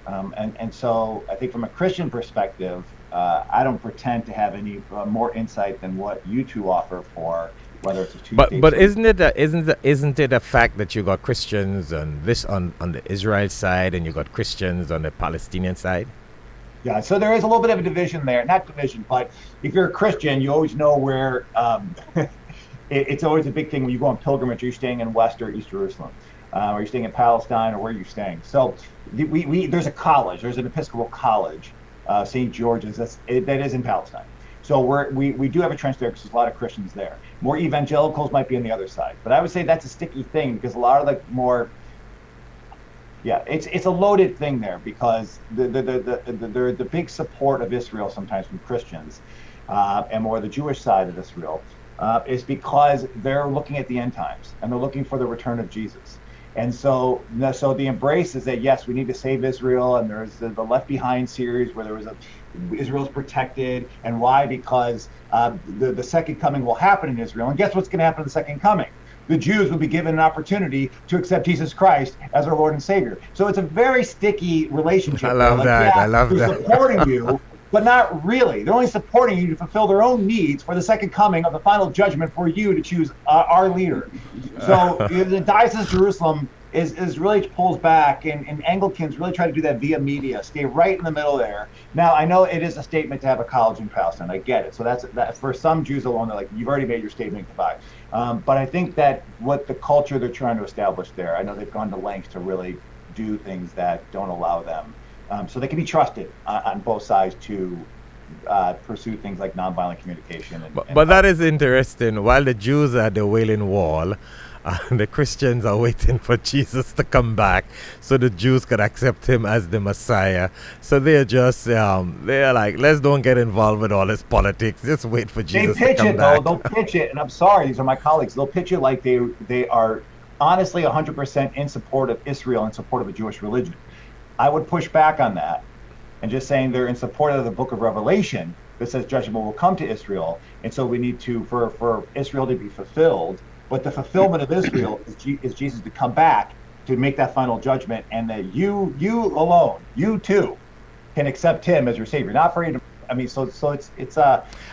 And so I think from a Christian perspective, I don't pretend to have any more insight than what you two offer for whether it's a two-state. But isn't it a fact that you got Christians on the Israel side and you got Christians on the Palestinian side? Yeah, so there is a little bit of a division there. Not division, but if you're a Christian, you always know where. It's always a big thing when you go on pilgrimage. Are you staying in West or East Jerusalem? Are you staying in Palestine, or where are you staying? So there's a college. There's an Episcopal college. St. George's, that is in Palestine. So we do have a trench there because there's a lot of Christians there. More evangelicals might be on the other side. But I would say that's a sticky thing because a lot of it's a loaded thing there because the big support of Israel sometimes from Christians and more the Jewish side of Israel, is because they're looking at the end times and they're looking for the return of Jesus. And so the embrace is that, yes, we need to save Israel. And there's the Left Behind series where there was Israel's protected. And why? Because the second coming will happen in Israel. And guess what's going to happen in the second coming? The Jews will be given an opportunity to accept Jesus Christ as our Lord and Savior. So it's a very sticky relationship. I love that. I love they're that. supporting you, but not really. They're only supporting you to fulfill their own needs for the second coming of the final judgment for you to choose our leader. So the Diocese of Jerusalem is really pulls back, and Anglicans really try to do that via media, stay right in the middle there. Now, I know it is a statement to have a college in Palestine. I get it. So that's for some Jews alone, they're like, you've already made your statement, goodbye. But I think that what the culture they're trying to establish there, I know they've gone to lengths to really do things that don't allow them. So they can be trusted on both sides to pursue things like nonviolent communication. But that is interesting. While the Jews are at the Wailing Wall, the Christians are waiting for Jesus to come back so the Jews could accept him as the Messiah. So they're just, they're like, let's don't get involved with all this politics. Just wait for Jesus to come back. They'll pitch it, and I'm sorry, these are my colleagues. They'll pitch it like they are honestly 100% in support of Israel, in support of the Jewish religion. I would push back on that and just saying they're in support of the book of Revelation that says judgment will come to Israel. And so we need to, for Israel to be fulfilled, but the fulfillment of Israel is Jesus to come back to make that final judgment, and that you alone, you too, can accept him as your savior. Not for you to, I mean, so it's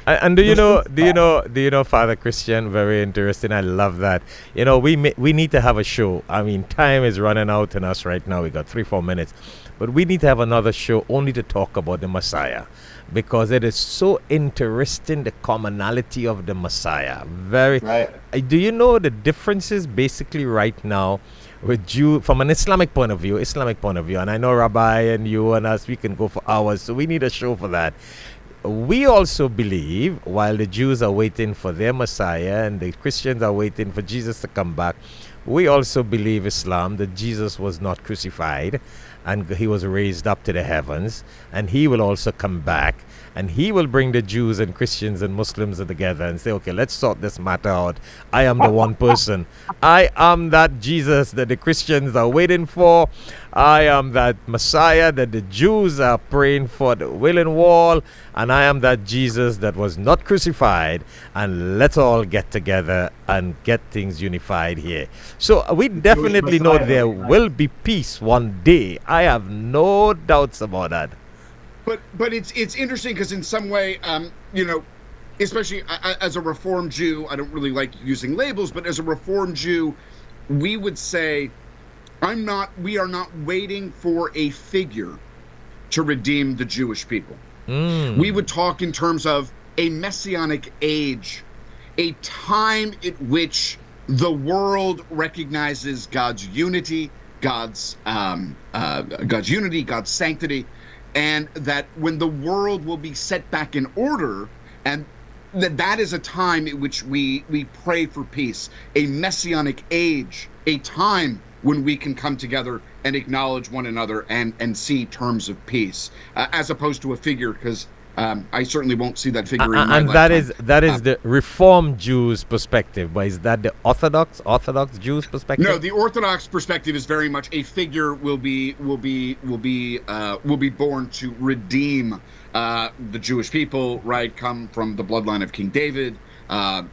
and do you know, Father Christian, very interesting. I love that. You know, we need to have a show. I mean, time is running out on us right now. We got 3-4 minutes, but we need to have another show only to talk about the Messiah, because it is so interesting, the commonality of the Messiah. Very right. Do you know the differences basically right now with Jew from an Islamic point of view, and I know Rabbi and you and us, we can go for hours, so we need a show for that. We also believe, while the Jews are waiting for their Messiah and the Christians are waiting for Jesus to come back, we also believe Islam, that Jesus was not crucified and he was raised up to the heavens, and he will also come back, and he will bring the Jews and Christians and Muslims together and say, okay, let's sort this matter out. I am the one person. I am that Jesus that the Christians are waiting for. I am that Messiah that the Jews are praying for, the Wailing Wall, and I am that Jesus that was not crucified, and let's all get together and get things unified here. So we definitely know there will be peace one day. I have no doubts about that. But it's interesting because in some way, you know, especially as a Reformed Jew, I don't really like using labels, but as a Reformed Jew, we would say, we are not waiting for a figure to redeem the Jewish people. We would talk in terms of a messianic age, a time at which the world recognizes God's unity, God's sanctity, and that when the world will be set back in order, and that is a time in which we pray for peace, a messianic age, a time when we can come together and acknowledge one another and see terms of peace, as opposed to a figure, because I certainly won't see that figure in my and lifetime. that is the Reformed Jews' perspective, but is that the Orthodox Jews' perspective? No, the Orthodox perspective is very much a figure will be born to redeem the Jewish people, right? Come from the bloodline of King David.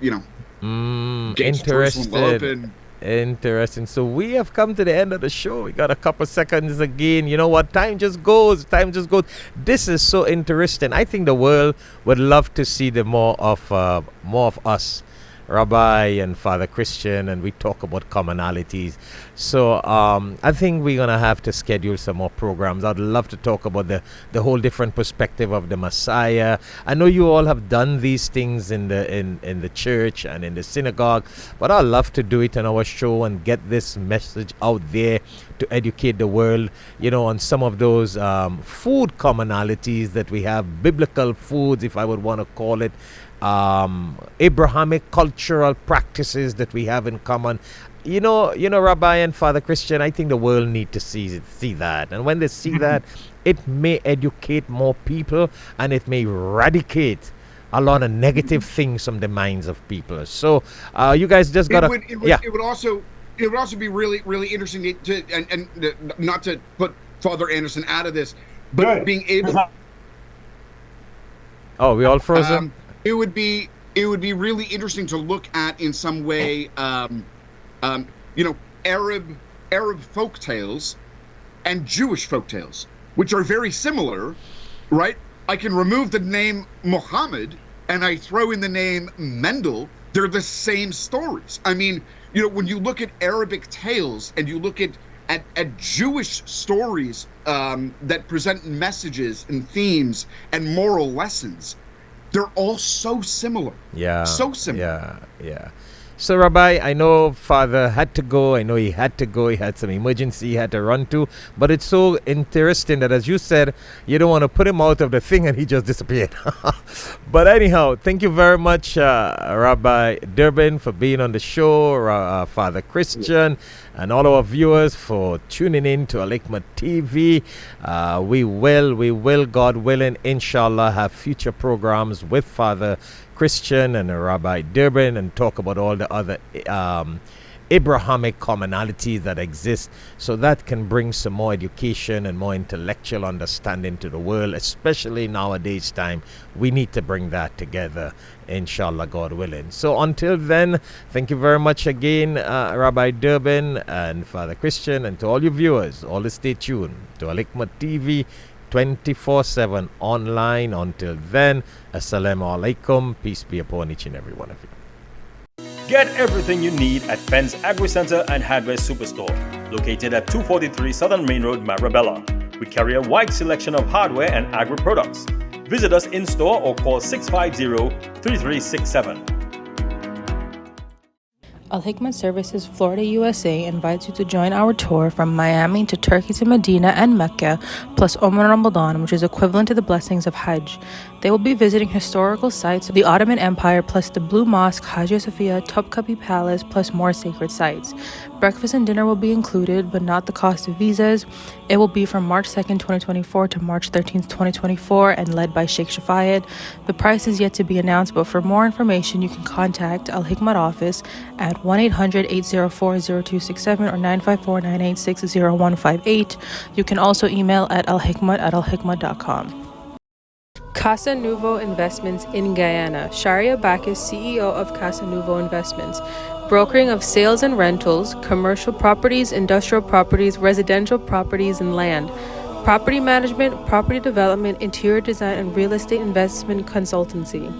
You know, gates of Jerusalem will open. Interesting. So we have come to the end of the show. We got a couple seconds again. You know what? Time just goes. This is so interesting. I think the world would love to see the more of us, Rabbi and Father Christian, and we talk about commonalities. So I think we're gonna have to schedule some more programs. I'd love to talk about the whole different perspective of the Messiah. I know you all have done these things in the church and in the synagogue, but I'd love to do it on our show and get this message out there to educate the world, you know, on some of those food commonalities that we have, biblical foods, if I would want to call it, Abrahamic cultural practices that we have in common. You know, Rabbi and Father Christian, I think the world need to see that, and when they see that, it may educate more people, and it may eradicate a lot of negative things from the minds of people. So you guys just got to... It would also be really, really interesting to and not to put Father Anderson out of this, but being able... Oh, we all frozen? It would be really interesting to look at in some way, Arab folk tales and Jewish folk tales, which are very similar, right? I can remove the name Muhammad and I throw in the name Mendel. They're the same stories. I mean, when you look at Arabic tales and you look at Jewish stories that present messages and themes and moral lessons, they're all so similar. Yeah. So similar. Yeah. So, Rabbi, I know Father had to go. I know he had to go. He had some emergency he had to run to. But it's so interesting that, as you said, you don't want to put him out of the thing and he just disappeared. But anyhow, thank you very much, Rabbi Deoband, for being on the show, Father Christian, and all our viewers for tuning in to Alhikmat TV. We will, God willing, inshallah, have future programs with Father Christian and Rabbi Deoband and talk about all the other Abrahamic commonalities that exist, so that can bring some more education and more intellectual understanding to the world, especially nowadays time. We need to bring that together, inshallah, God willing. So until then, thank you very much again, Rabbi Deoband and Father Christian, and to all you viewers, always stay tuned to Alhikmat TV 24/7 online. Until then, assalamu alaikum, peace be upon each and every one of you. Get everything you need at Fens Agri Center and Hardware Superstore, located at 243 Southern Main Road, Marabella. We carry a wide selection of hardware and agri products. Visit us in store or call 650-3367. Alhikmat Services Florida USA invites you to join our tour from Miami to Turkey to Medina and Mecca, plus Ramadan, which is equivalent to the blessings of Hajj. They will be visiting historical sites of the Ottoman Empire, plus the Blue Mosque, Hagia Sophia, Topkapi Palace, plus more sacred sites. Breakfast and dinner will be included, but not the cost of visas. It will be from March 2nd, 2024 to March 13th, 2024, and led by Shaikh Shafayat. The price is yet to be announced, but for more information, you can contact Alhikmat office at 1-800-804-0267 or 954-986-0158. You can also email at alhikmat@alhikmat.com. Casa Nouveau Investments in Guyana. Sharia Bacchus, CEO of Casa Nouveau Investments. Brokering of sales and rentals, commercial properties, industrial properties, residential properties, and land. Property management, property development, interior design, and real estate investment consultancy.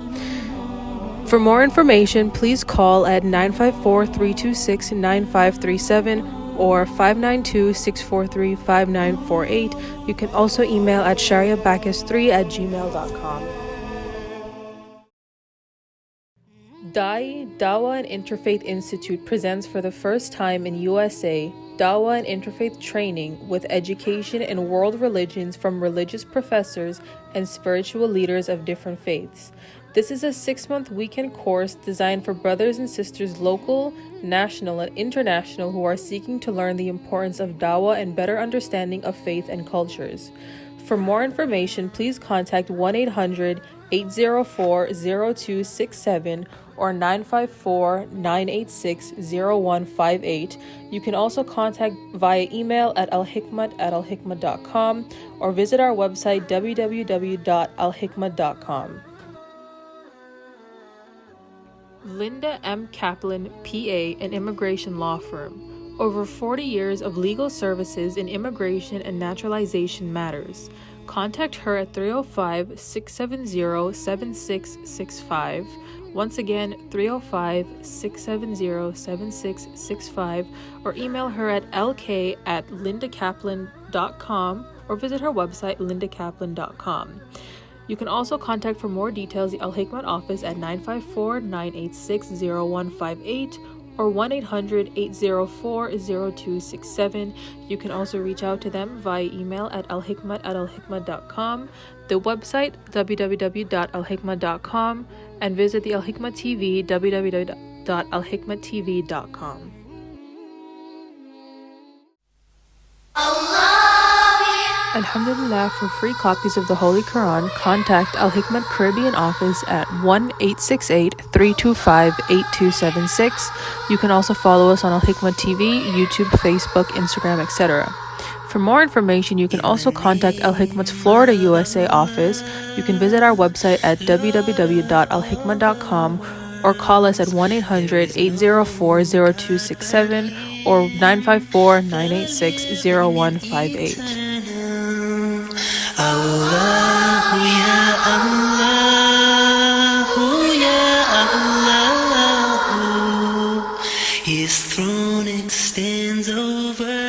For more information, please call at 954-326-9537 or 592-643-5948. You can also email at shariabacchus3@gmail.com. Dawah and Interfaith Institute presents for the first time in U.S.A. Dawah and Interfaith training with education in world religions from religious professors and spiritual leaders of different faiths. This is a 6-month weekend course designed for brothers and sisters local, national, and international who are seeking to learn the importance of dawah and better understanding of faith and cultures. For more information, please contact 1-800-804-0267 or 954-986-0158. You can also contact via email at alhikmat@alhikmat.com or visit our website www.alhikmat.com. Linda M. Kaplan, PA, an immigration law firm. Over 40 years of legal services in immigration and naturalization matters. Contact her at 305-670-7665. Once again, 305-670-7665, or email her at lk@lindakaplan.com or visit her website lindakaplan.com. You can also contact for more details the Alhikmat office at 954-986-0158 or 1-800-804-0267. You can also reach out to them via email at alhikmat@alhikmat.com, the website www.alhikmat.com, and visit the Alhikmat TV www.alhikmattv.com. Allah Alhamdulillah, for free copies of the Holy Quran, contact Alhikmat Caribbean office at 1-868-325-8276. You can also follow us on Alhikmat TV, YouTube, Facebook, Instagram, etc. For more information, you can also contact Alhikmat's Florida USA office. You can visit our website at www.alhikmat.com or call us at 1-800-804-0267 or 954-986-0158. Allahu ya Allahu ya Allahu. His throne extends over